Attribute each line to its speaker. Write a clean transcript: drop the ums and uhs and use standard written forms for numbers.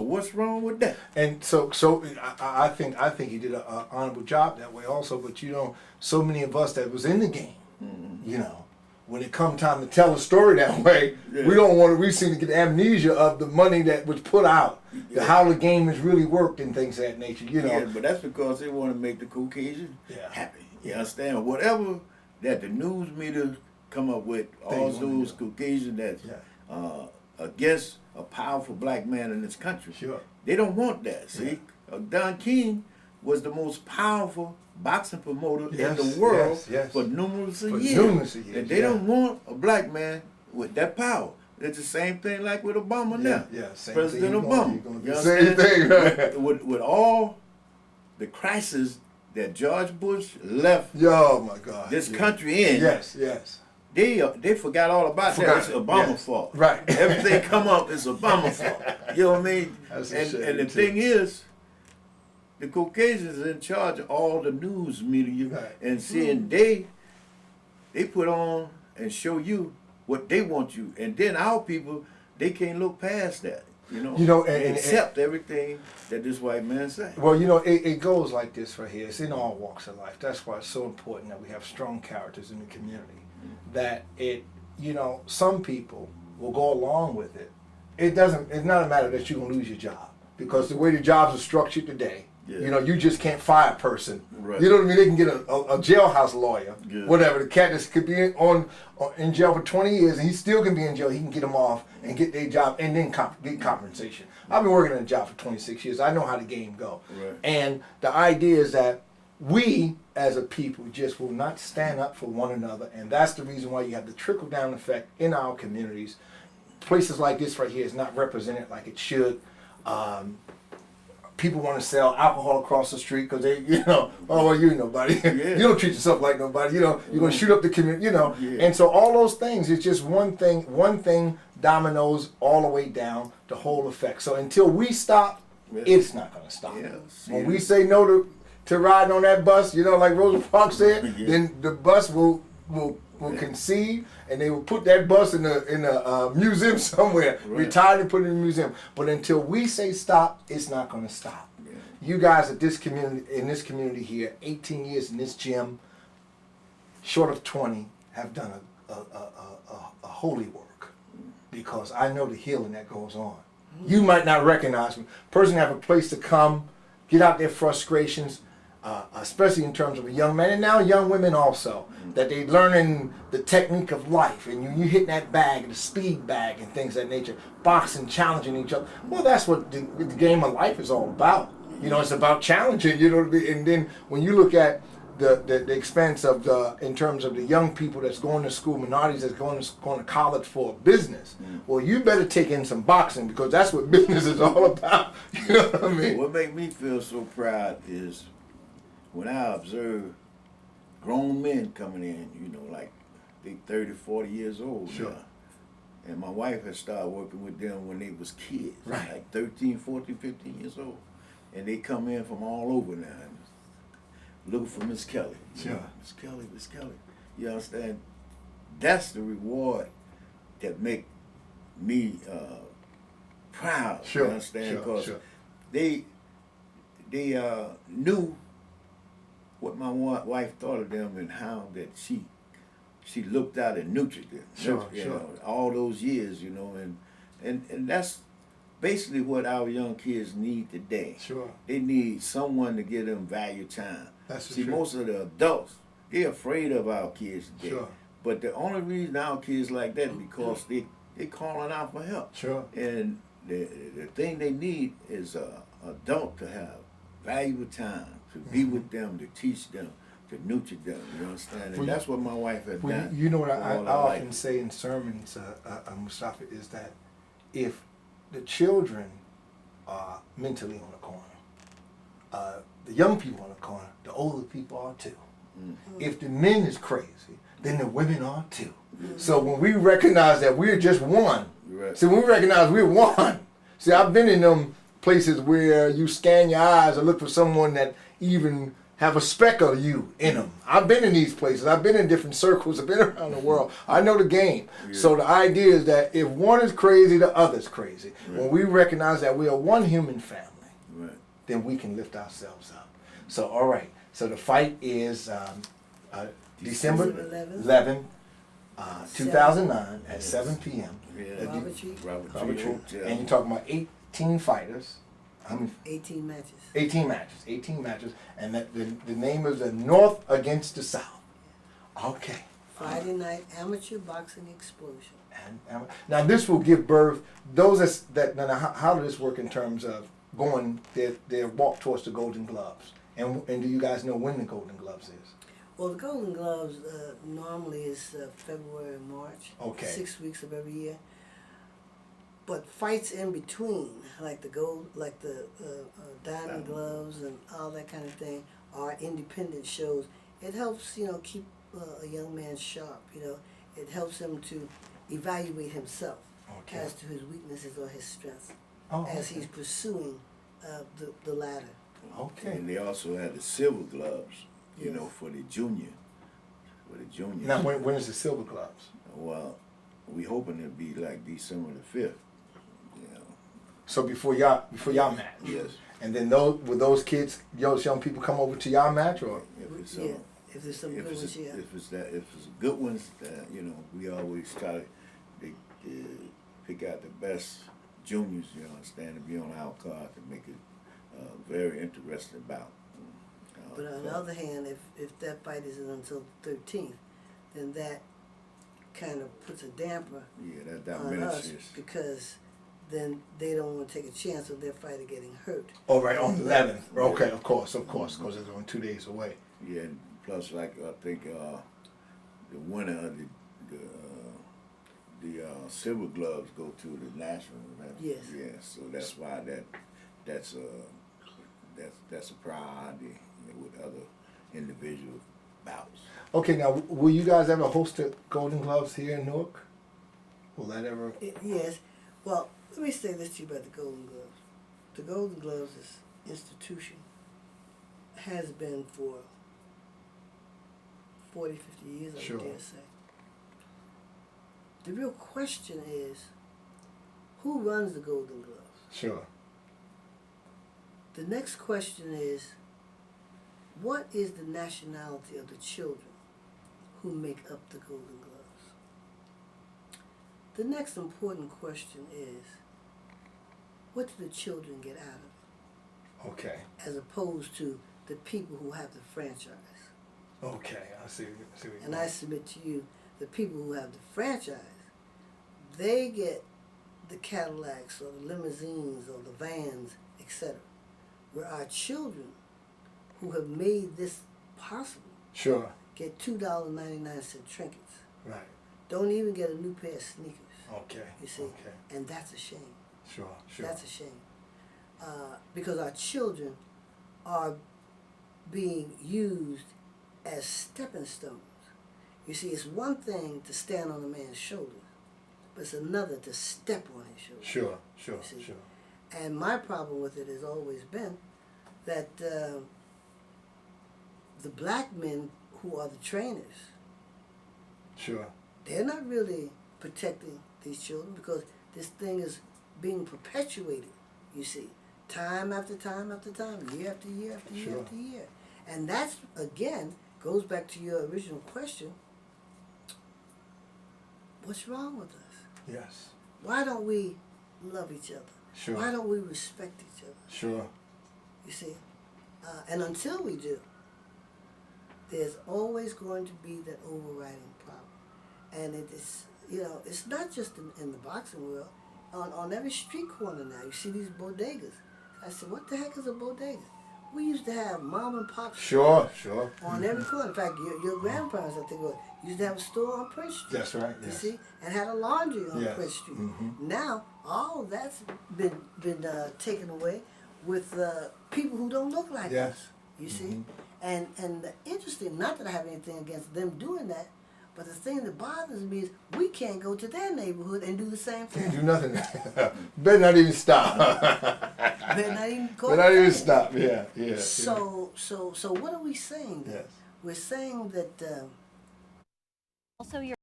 Speaker 1: what's wrong with that?
Speaker 2: And so I think he did an honorable job that way also. But so many of us that was in the game, when it come time to tell a story that way, we don't want to. We seem to get amnesia of the money that was put out, how the game has really worked and things of that nature.
Speaker 1: Yeah, but that's because they want to make the Caucasian happy. You understand? Whatever that the news media come up with, all those Caucasians that's against a powerful black man in this country.
Speaker 2: Sure.
Speaker 1: They don't want that. See, Don King was the most powerful boxing promoter in the world for numerous years. And they don't want a black man with that power. It's the same thing like with Obama now.
Speaker 2: Yeah, same
Speaker 1: President
Speaker 2: thing.
Speaker 1: Obama. You
Speaker 2: Same thing, right?
Speaker 1: With all the crisis that George Bush left this country in.
Speaker 2: Yes.
Speaker 1: They forgot all about that. It's Obama's fault.
Speaker 2: Right.
Speaker 1: Everything come up, it's Obama's fault. You know what I mean? And the thing is, the Caucasians are in charge of all the news media, and seeing they put on and show you what they want you, and then our people, they can't look past that. And accept everything that this white man say.
Speaker 2: Well, it goes like this right here. It's in all walks of life. That's why it's so important that we have strong characters in the community. That some people will go along with it. It's not a matter that you're going to lose your job, because the way the jobs are structured today, you just can't fire a person.
Speaker 1: Right.
Speaker 2: You know what I mean? They can get a jailhouse lawyer, whatever. The cat that could be in jail for 20 years, and he still can be in jail. He can get them off and get their job, and then get compensation. I've been working in a job for 26 years. I know how the game go.
Speaker 1: Right.
Speaker 2: And the idea is that we, as a people, just will not stand up for one another, and that's the reason why you have the trickle-down effect in our communities. Places like this right here is not represented like it should. People want to sell alcohol across the street because they, you're nobody. You don't treat yourself like nobody. You're going to shoot up the community, And so all those things, it's just one thing dominoes all the way down the whole effect. So until we stop, it's not going to stop. When we say no to riding on that bus, like Rosa Parks said, then the bus will concede, and they will put that bus in a museum somewhere, retired and put it in a museum. But until we say stop, it's not going to stop. You guys in this community here, 18 years in this gym, short of 20, have done a holy work, because I know the healing that goes on. You might not recognize me. Person have a place to come, get out their frustrations, especially in terms of a young man, and now young women also, that they learning the technique of life, and you hitting that bag, the speed bag, and things of that nature, boxing, challenging each other. Well, that's what the game of life is all about. It's about challenging. And then when you look at the expense of in terms of the young people that's going to school, minorities that's going to college for business. Well, you better take in some boxing, because that's what business is all about. You know what I mean?
Speaker 1: What makes me feel so proud is when I observe grown men coming in, like they 30, 40 years old now. And my wife had started working with them when they was kids, like 13, 14, 15 years old. And they come in from all over now, looking for Miss Kelly. Miss Kelly. You understand? That's the reward that make me proud. You understand? Because they knew what my wife thought of them, and how that she looked out and nurtured them. All those years, and that's basically what our young kids need today. They need someone to give them value time. Most of the adults, they're afraid of our kids today. But the only reason our kids like that is because they calling out for help. And the thing they need is an adult to have valuable time, to be with them, to teach them, to nurture them. You understand? And that's what my wife has done.
Speaker 2: You know what I often say in sermons, Mustafa, is that if the children are mentally on the corner, the young people on the corner, the older people are too. If the men is crazy, then the women are too. So when we recognize that we're just one, when we recognize we're one, I've been in them places where you scan your eyes and look for someone that even have a speck of you in them. I've been in these places. I've been in different circles. I've been around the world. I know the game. Yeah. So the idea is that if one is crazy, the other's crazy. Right. When we recognize that we are one human family, right, then we can lift ourselves up. So, all right. So the fight is December 11th, 2009 at 7 p.m.
Speaker 1: Yeah.
Speaker 2: Robert Tree. And you're talking about 18 fighters.
Speaker 3: 18 matches.
Speaker 2: 18 matches. 18 matches. And that the name is the North against the South. Okay.
Speaker 3: Friday night amateur boxing explosion.
Speaker 2: And now this will give birth. Those that now how does this work in terms of going their walk towards the Golden Gloves? And do you guys know when the Golden Gloves is?
Speaker 3: Well, the Golden Gloves normally is February and March.
Speaker 2: Okay.
Speaker 3: 6 weeks of every year. But fights in between, like the Diamond Gloves and all that kind of thing, are independent shows. It helps, keep a young man sharp. It helps him to evaluate himself, okay, as to his weaknesses or his strengths, as he's pursuing the ladder.
Speaker 2: Okay.
Speaker 1: And they also had the Silver Gloves, for the junior. For the juniors.
Speaker 2: Now, when is the Silver Gloves?
Speaker 1: Well, we hoping it'll be like December the 5th.
Speaker 2: So before y'all match.
Speaker 1: Yes.
Speaker 2: And then those kids, young people come over to y'all match, or
Speaker 3: if there's some good ones, yeah.
Speaker 1: If it's good ones, we always try to pick out the best juniors, to be on our card to make it very interesting bout.
Speaker 3: But on the other hand, if that fight isn't until the 13th, then that kind of puts a damper on us, because then they don't want to take a chance of their fighter getting hurt.
Speaker 2: Oh, right, on the 11th. Okay, of course, because it's only 2 days away.
Speaker 1: Yeah, and plus, I think the winner of the Silver Gloves go to the national event.
Speaker 3: Yes.
Speaker 1: Yeah, so that's why that's a priority with other individual bouts.
Speaker 2: Okay, now, will you guys ever host the Golden Gloves here in Newark? Will that ever?
Speaker 3: Yes. Well, let me say this to you about the Golden Gloves. The Golden Gloves institution has been for 40, 50 years, I would dare say. The real question is, who runs the Golden Gloves?
Speaker 2: Sure.
Speaker 3: The next question is, what is the nationality of the children who make up the Golden Gloves? The next important question is, what do the children get out of it?
Speaker 2: Okay.
Speaker 3: As opposed to the people who have the franchise.
Speaker 2: Okay, I see.
Speaker 3: And I submit to you, the people who have the franchise, they get the Cadillacs or the limousines or the vans, etc. Where our children who have made this possible get $2.99 trinkets.
Speaker 2: Right.
Speaker 3: Don't even get a new pair of sneakers.
Speaker 2: Okay.
Speaker 3: You see?
Speaker 2: Okay.
Speaker 3: And that's a shame.
Speaker 2: Sure.
Speaker 3: That's a shame. Because our children are being used as stepping stones. You see, it's one thing to stand on a man's shoulders, but it's another to step on his shoulders.
Speaker 2: Sure.
Speaker 3: And my problem with it has always been that the black men who are the trainers, they're not really protecting these children, because this thing is being perpetuated, you see, time after time after time, year after year after year after year. And that's, again, goes back to your original question, what's wrong with us?
Speaker 2: Yes.
Speaker 3: Why don't we love each other?
Speaker 2: Sure.
Speaker 3: Why don't we respect each other?
Speaker 2: Sure.
Speaker 3: You see? And until we do, there's always going to be that overriding problem. And it is, it's not just in the boxing world. On every street corner now, you see these bodegas. I said, what the heck is a bodega? We used to have mom and pop
Speaker 2: Sure.
Speaker 3: on every corner. In fact, your grandparents, I think, used to have a store on Prince Street.
Speaker 2: That's right.
Speaker 3: You see, and had a laundry on Prince Street.
Speaker 2: Mm-hmm.
Speaker 3: Now, all that's been taken away with people who don't look like us. You see, and interesting. Not that I have anything against them doing that, But the thing that bothers me is we can't go to their neighborhood and do the same thing.
Speaker 2: Can't do nothing. Better not even stop.
Speaker 3: Better not even go.
Speaker 2: Better not even stop. Yeah, yeah.
Speaker 3: So what are we saying?
Speaker 2: Yes.
Speaker 3: We're saying that.
Speaker 4: Also, your